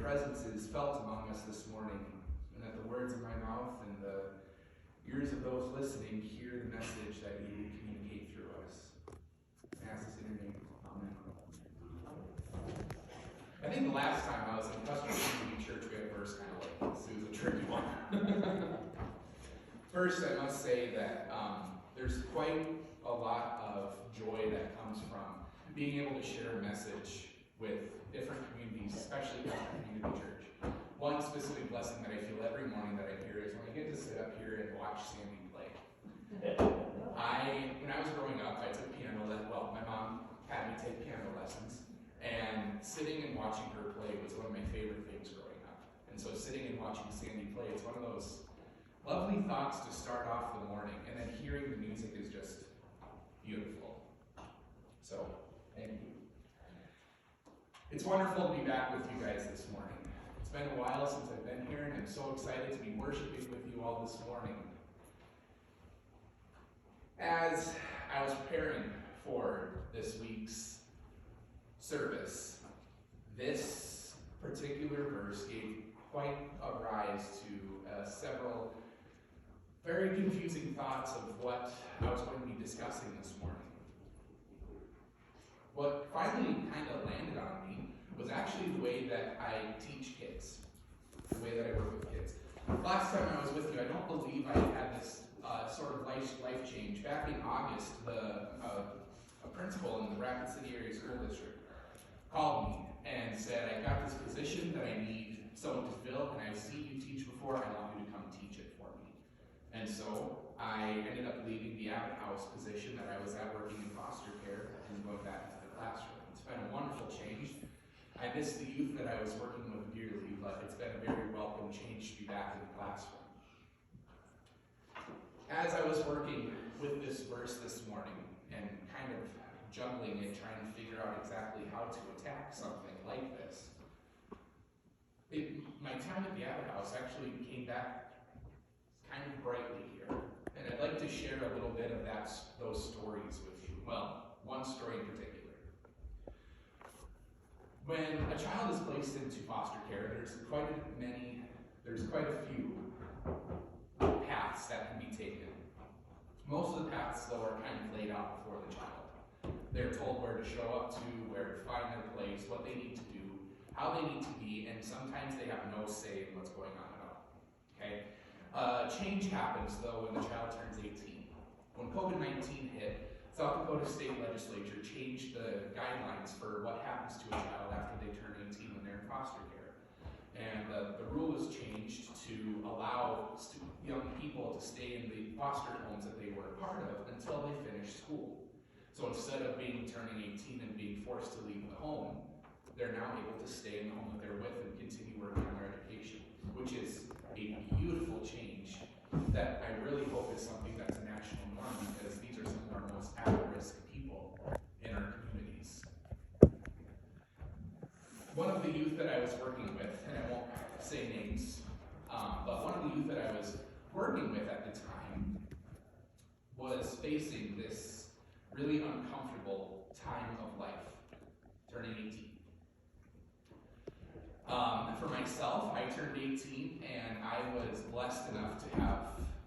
presence is felt among us this morning, and that the words of my mouth and the ears of those listening hear the message that you communicate through us. I ask this in your name. Amen. I think the last time I was in Custer Church, we had a verse kind of like this. It was a tricky one. First, I must say that there's quite a lot of joy that comes from being able to share a message with different communities, especially Custer Community Church. One specific blessing that I feel every morning that I hear is when I get to sit up here and watch Sandy play. When I was growing up, I took piano lessons. Well, my mom had me take piano lessons, and sitting and watching her play was one of my favorite things growing up. And so sitting and watching Sandy play, it's one of those lovely thoughts to start off the morning, and then hearing the music is just beautiful. So, thank you. It's wonderful to be back with you guys this morning. It's been a while since I've been here, and I'm so excited to be worshiping with you all this morning. As I was preparing for this week's service, this particular verse gave quite a rise to several very confusing thoughts of what I was going to be discussing this morning. What finally kind of landed on me was actually the way that I teach kids, the way that I work with kids. Last time I was with you, I don't believe I had this sort of life change. Back in August, a principal in the Rapid City Area School District called me and said, I got this position that I need someone to fill, and I've seen you teach before, I want you to come teach it for me. And so I ended up leaving the Abbott House position that I was at working in foster care and going back into the classroom. It's been a wonderful change. I miss the youth that I was working with dearly, but it's been a very welcome change to be back in the classroom. As I was working with this verse this morning and kind of juggling it, trying to figure out exactly how to attack something like this, my time at the Abbott House actually came back kind of brightly here. And I'd like to share a little bit of those stories with you. Well, one story in particular. When a child is placed into foster care, there's quite a few paths that can be taken. Most of the paths, though, are kind of laid out before the child. They're told where to show up to, where to find their place, what they need to do, how they need to be, and sometimes they have no say in what's going on at all. Okay? Change happens, though, when the child turns 18. When COVID-19 hit, South Dakota State Legislature changed the guidelines for what happens to a child after they turn 18 when they're in foster care. And the rule was changed to allow young people to stay in the foster homes that they were a part of until they finished school. So instead of turning 18 and being forced to leave the home, they're now able to stay in the home that they're with and continue working on their education, which is a beautiful change that I really hope is something that's a national norm, because these are some of our most at-risk people in our communities. One of the youth that I was working with, and I won't say names, but one of the youth that I was working with at the time was facing this really uncomfortable time of life, turning 18. For myself, I turned 18 and I was blessed enough to have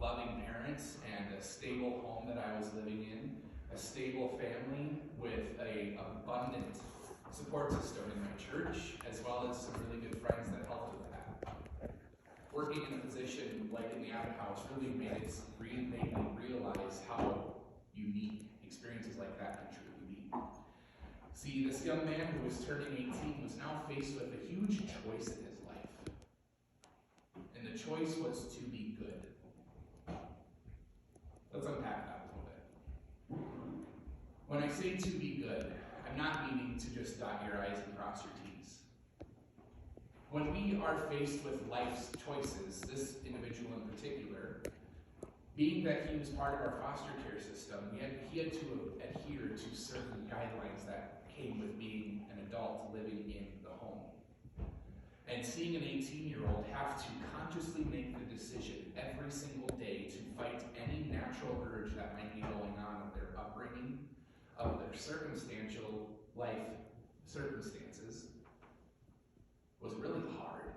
loving parents and a stable home that I was living in, a stable family with an abundant support system in my church, as well as some really good friends that helped with that. Working in a position like in the Abbott House really made me realize how unique experiences like that can truly be. See, this young man who was turning 18 was now faced with a huge choice in his life. And the choice was to be good. Let's unpack that a little bit. When I say to be good, I'm not meaning to just dot your I's and cross your T's. When we are faced with life's choices, this individual in particular, being that he was part of our foster care system, he had to adhere to certain guidelines that came with being an adult living in the home. And seeing an 18-year-old have to consciously make the decision every single day to fight any natural urge that might be going on of their upbringing, of their circumstantial life circumstances, was really hard,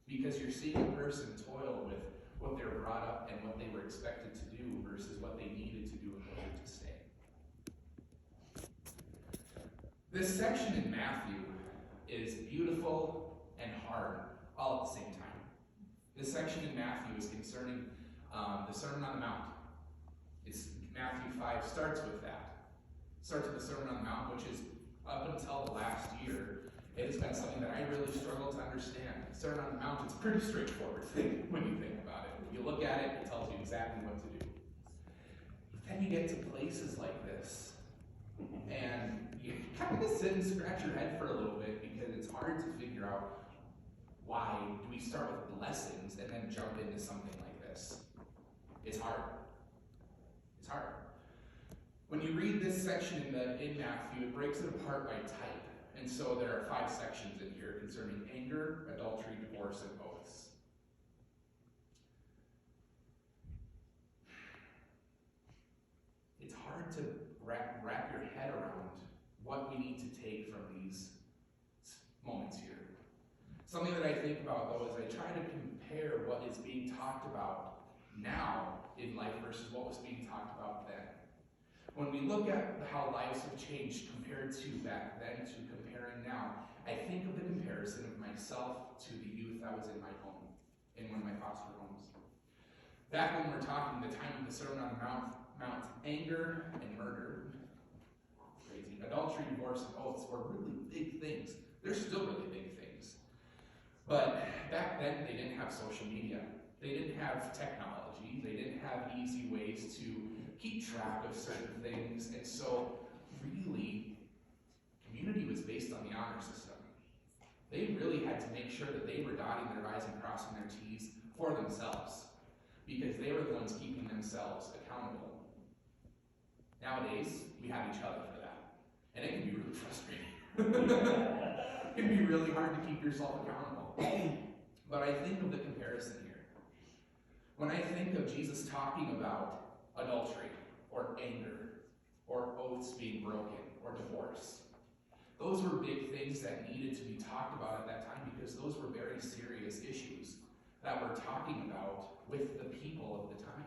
because you're seeing a person toil with what they were brought up and what they were expected to do versus what they needed to do in order to stay. This section in Matthew is beautiful and hard all at the same time. This section in Matthew is concerning the Sermon on the Mount. It's Matthew 5 starts with that. Starts with the Sermon on the Mount, which is up until the last year, it has been something that I really struggle to understand. Sermon on the Mount is a pretty straightforward thing when you think about it. If you look at it, it tells you exactly what to do. But then you get to places like this, and you kind of sit and scratch your head for a little bit, because it's hard to figure out why do we start with blessings and then jump into something like this. It's hard. It's hard. When you read this section in Matthew, it breaks it apart by type. And so there are 5 sections in here concerning anger, adultery, divorce, and oaths. It's hard to wrap your head around what we need to take from these moments here. Something that I think about, though, is I try to compare what is being talked about now in life versus what was being talked about then. When we look at how lives have changed compared to back then to comparing now, I think of the comparison of myself to the youth that was in my home, in one of my foster homes. Back when we're talking the time of the Sermon on the Mount, anger and murder, crazy, adultery, divorce, and oaths were really big things. They're still really big things. But back then, they didn't have social media. They didn't have technology. They didn't have easy ways to keep track of certain things. And so, really, community was based on the honor system. They really had to make sure that they were dotting their I's and crossing their T's for themselves, because they were the ones keeping themselves accountable. Nowadays, we have each other for that. And it can be really frustrating. It can be really hard to keep yourself accountable. But I think of the comparison here. When I think of Jesus talking about adultery, or anger, or oaths being broken, or divorce, those were big things that needed to be talked about at that time, because those were very serious issues that we're talking about with the people of the time.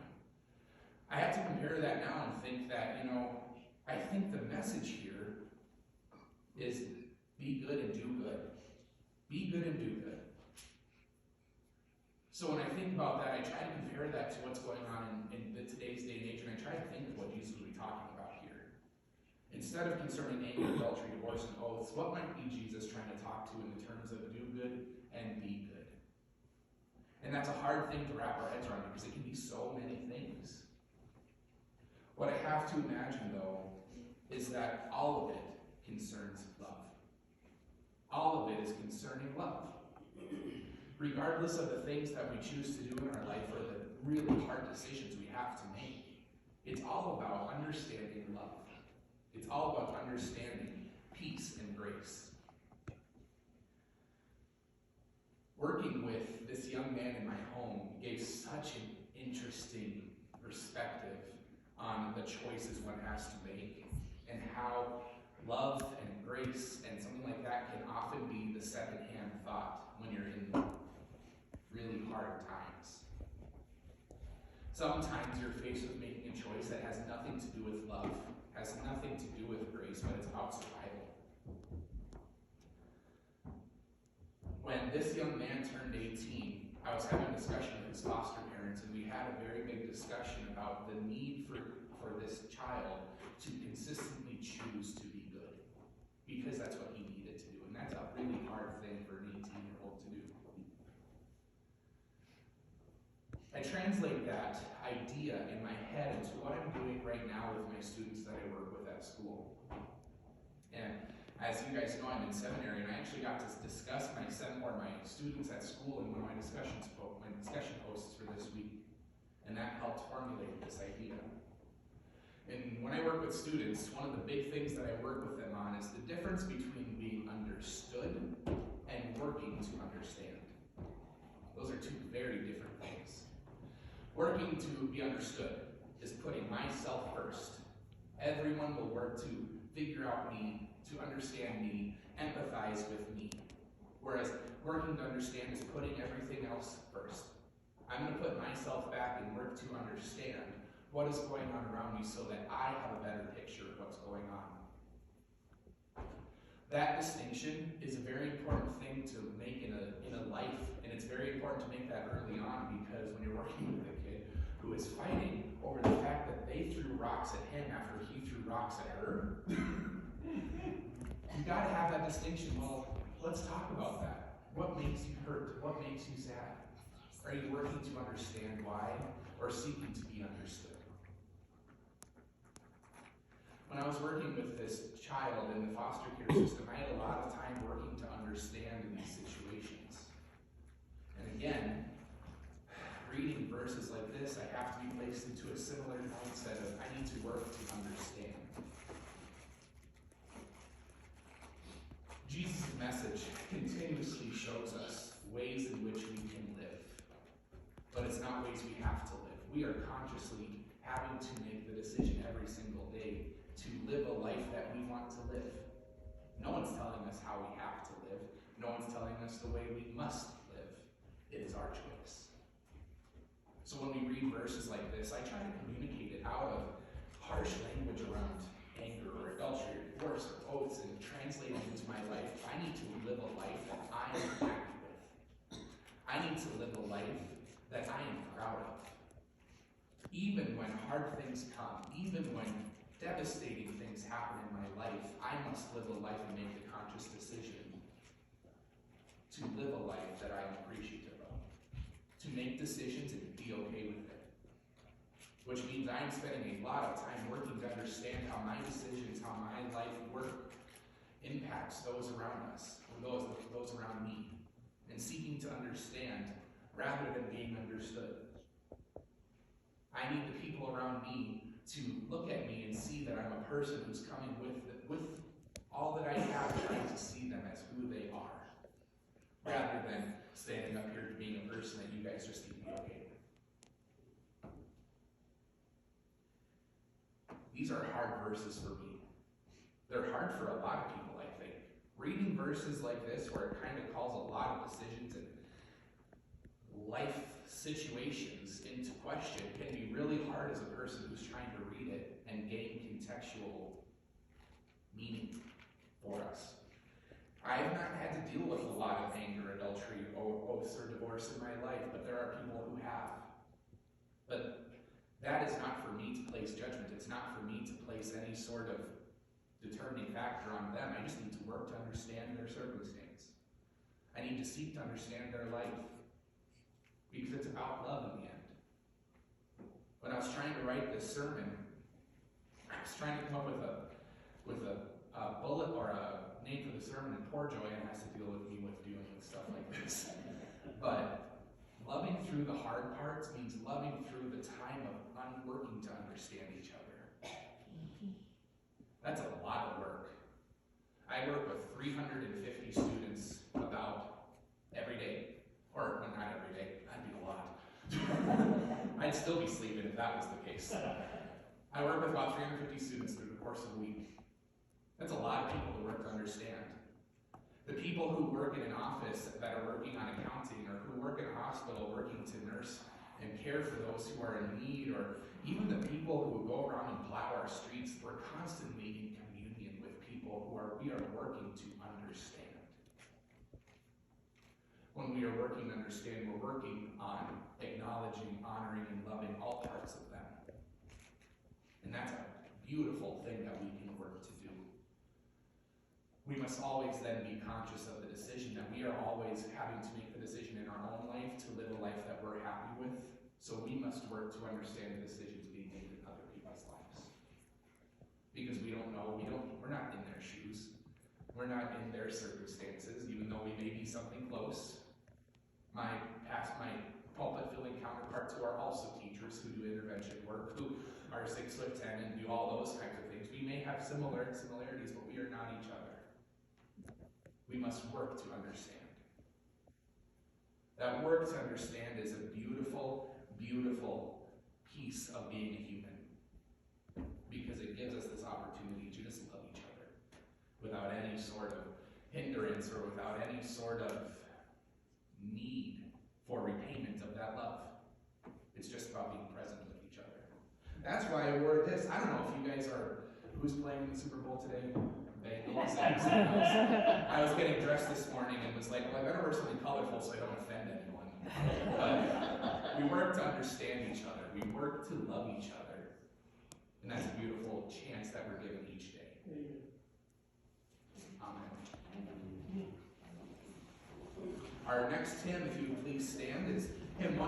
I have to compare that now and think that, I think the message here is be good and do good. Be good and do good. So when I think about that, I try to compare that to what's going on in today's day and age, and I try to think of what Jesus would be talking about here. Instead of concerning anger, adultery, divorce, and oaths, what might be Jesus trying to talk to in the terms of do good and be good? And that's a hard thing to wrap our heads around, because it can be so many things. What I have to imagine, though, is that all of it concerns love. All of it is concerning love. Regardless of the things that we choose to do in our life or the really hard decisions we have to make, it's all about understanding love. It's all about understanding peace and grace. Working with this young man in my home gave such an interesting perspective on the choices one has to make, and how love and grace and something like that can often be the second-hand thought when you're in really hard times. Sometimes you're faced with making a choice that has nothing to do with love, has nothing to do with grace, but it's about survival. When this young man turned 18, I was having a discussion with his foster parents, and we had a very big discussion about the need for this child to consistently choose to be good, because that's what he needed to do, and that's a really hard thing for an 18-year-old to do. I translate that idea in my head into what I'm doing right now with my students that I work with at school. And as you guys know, I'm in seminary, and I actually got to discuss my students at school in one of my discussion posts for this week, and that helped formulate this idea. And when I work with students, one of the big things that I work with them on is the difference between being understood and working to understand. Those are two very different things. Working to be understood is putting myself first. Everyone will work to figure out me, to understand me, empathize with me. Whereas working to understand is putting everything else first. I'm going to put myself back and work to understand what is going on around me so that I have a better picture of what's going on. That distinction is a very important thing to make in a life, and it's very important to make that early on, because when you're working with a kid who is fighting over the fact that they threw rocks at him after he threw rocks at her, you gotta have that distinction. Well, let's talk about that. What makes you hurt? What makes you sad? Are you working to understand why, or seeking to be understood? When I was working with this child in the foster care system, I had a lot of time working to understand these situations. And again, reading verses like this, I have to be placed into a similar mindset of I need to work to understand. Jesus' message continuously shows us ways in which we can live, but it's not ways we have to live. We are consciously having to make the decision every single day to live a life that we want to live. No one's telling us how we have to live. No one's telling us the way we must live. It is our choice. So when we read verses like this, I try to communicate it out of harsh language around anger or adultery or divorce or oaths and translate it into my life. I need to live a life that I am happy with. I need to live a life that I am proud of. Even when hard things come, even when devastating things happen in my life, I must live a life and make the conscious decision to live a life that I am appreciative of. To make decisions and be okay with it. Which means I'm spending a lot of time working to understand how my decisions, how my life work, impacts those around us, or those around me. And seeking to understand rather than being understood. I need the people around me to look at me and see that I'm a person who's coming with all that I have, trying to see them as who they are, rather than standing up here being a person that you guys just need to be okay with. These are hard verses for me. They're hard for a lot of people, I think. Reading verses like this, where it kind of calls a lot of decisions and life situations into question, can be really hard as a person who's trying to read it and gain contextual meaning for us. I have not had to deal with a lot of anger, adultery, oaths, or divorce in my life, but there are people who have. But that is not for me to place judgment. It's not for me to place any sort of determining factor on them. I just need to work to understand their circumstance. I need to seek to understand their life. Because it's about love in the end. When I was trying to write this sermon, I was trying to come up with a bullet or a name for the sermon, and poor Joanne has to deal with me with dealing with stuff like this. But loving through the hard parts means loving through the time of working to understand each other. That's a lot of work. I work with 350 students about every day. Or, well, not every day, that'd be a lot. I'd still be sleeping if that was the case. I work with about 350 students through the course of a week. That's a lot of people to work to understand. The people who work in an office that are working on accounting, or who work in a hospital working to nurse and care for those who are in need, or even the people who go around and plow our streets, we're constantly in communion with people who we are working to understand. When we are working to understand, we're working on acknowledging, honoring, and loving all parts of them. And that's a beautiful thing that we can work to do. We must always then be conscious of the decision that we are always having to make the decision in our own life to live a life that we're happy with. So we must work to understand the decisions being made in other people's lives. Because we don't know, we're not in their shoes. We're not in their circumstances, even though we may be something close. My pulpit-filling counterparts who are also teachers who do intervention work, who are 6'10" and do all those kinds of things. We may have similarities, but we are not each other. We must work to understand. That work to understand is a beautiful, beautiful piece of being a human. Because it gives us this opportunity to just love each other without any sort of hindrance or without any sort of need for repayment of that love. It's just about being present with each other. That's why I wore this. I don't know if you guys are, who's playing in the Super Bowl today? I was getting dressed this morning and was like, well, I better wear something colorful so I don't offend anyone. But we work to understand each other. We work to love each other. And that's a beautiful chance that we're given each day. Amen. Our next hymn, if you would please stand, is hymn 1.